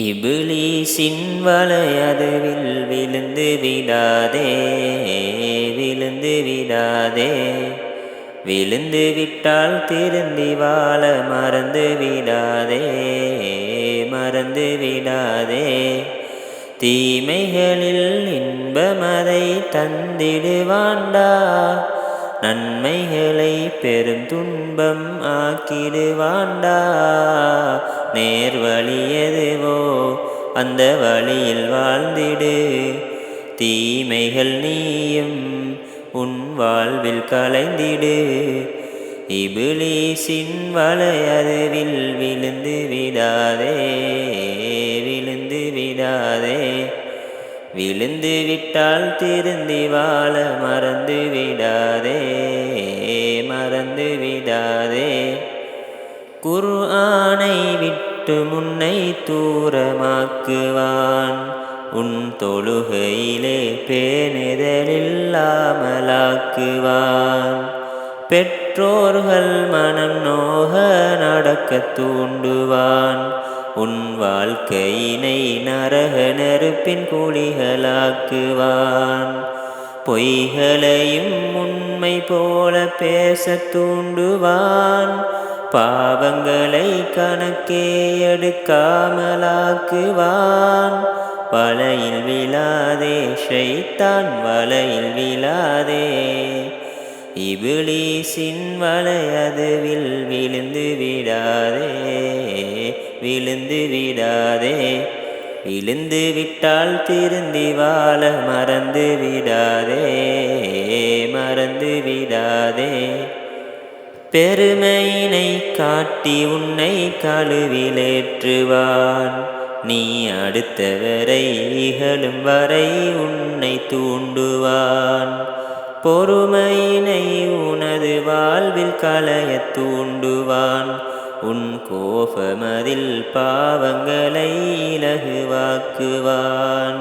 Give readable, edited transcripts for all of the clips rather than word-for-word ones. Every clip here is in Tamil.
இபிலீசின் வலையதுவில் விழுந்து விடாதே, விழுந்து விடாதே. விழுந்து விட்டால் திருந்தி வாழ மறந்து விடாதே, மறந்து விடாதே. தீமைகளில் இன்பமதை தந்திடுவாண்டா, நன்மைகளை பெரும் துன்பம் ஆக்கிடுவாண்டா. நேர்வழி எதுவோ அந்த வழியில் வாழ்ந்திடு, தீமைகள் நீயும் உன் வாழ்வில் களைந்திடு. இபிலீசின் வலையதுவில் விழுந்து விடாதே, விழுந்து விடாதே. விழுந்து விட்டால் திருந்தி வாழ மறந்து விடாதே, மறந்து விடாதே. குர்ஆனை விட்டு முன்னை தூரமாக்குவான், உன் தொழுகையிலே பேணுதலில்லாமலாக்குவான். பெற்றோர்கள் மனம் நோக நடக்க தூண்டுவான், உன் வாழ்க்கையினை நரக நெருப்பின் குழிகளாக்குவான். பொய்களையும் உண்மை போல பேச தூண்டுவான், பாவங்களை கணக்கே எடுக்காமலாக்குவான். வலையில் விழாதே ஷைத்தான், வலையில் விழாதே. இபிலீசின் வலையதுவில் விழுந்து விடாதே, விழுந்து விடாதே. விழுந்து விட்டால் திருந்தி வாழ மறந்து விடாதே, மறந்து விடாதே. பெருமையினை காட்டி உன்னை கழுவிலேற்றுவான், நீ அடுத்தவரை இகழும் வரை உன்னை தூண்டுவான். பொறுமையினை உனது வாழ்வில் களைய தூண்டுவான், உன் கோபமதில் பாவங்களை இலகுவாக்குவான்.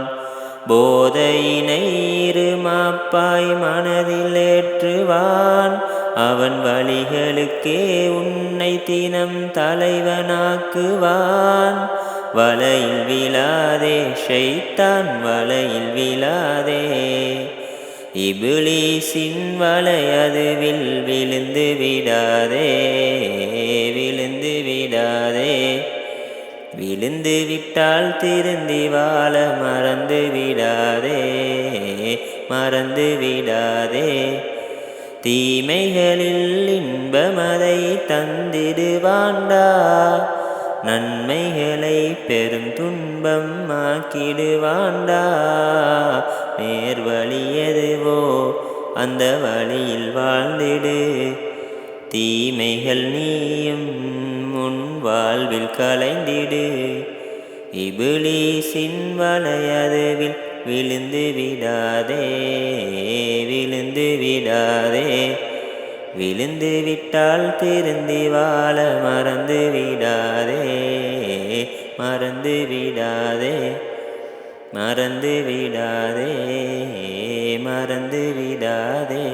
போதையினை இருமாப்பாய் மனதில் ஏற்றுவான், அவன் வழிகளுக்கே உன்னை தினம் தலைவனாக்குவான். வலையில் விழாதே ஷைத்தான், வலையில் விழாதே. இபிலீசின் வலையதுவில் விழுந்து விடாதே, விழுந்து விடாதே. விழுந்து விட்டால் திருந்தி வாழ மறந்து விடாதே, மறந்து விடாதே. தீமைகளில் இன்பமதை தந்திடுவாண்டா, நன்மைகளை பெரும் துன்பம் ஆக்கிடுவாண்டா. நேர்வழி எதுவோ அந்த வழியில் வாழ்ந்திடு, தீமைகள் நீயும் உன் வாழ்வில் களைந்திடு. இபிலீசின் வலையதுவில் விழுந்து விடாதே, விழுந்து விடாதே. விழுந்து விட்டால் திருந்தி வாழ மறந்து விடாதே, மறந்து விடாதே, மறந்து விடாதே, மறந்து விடாதே.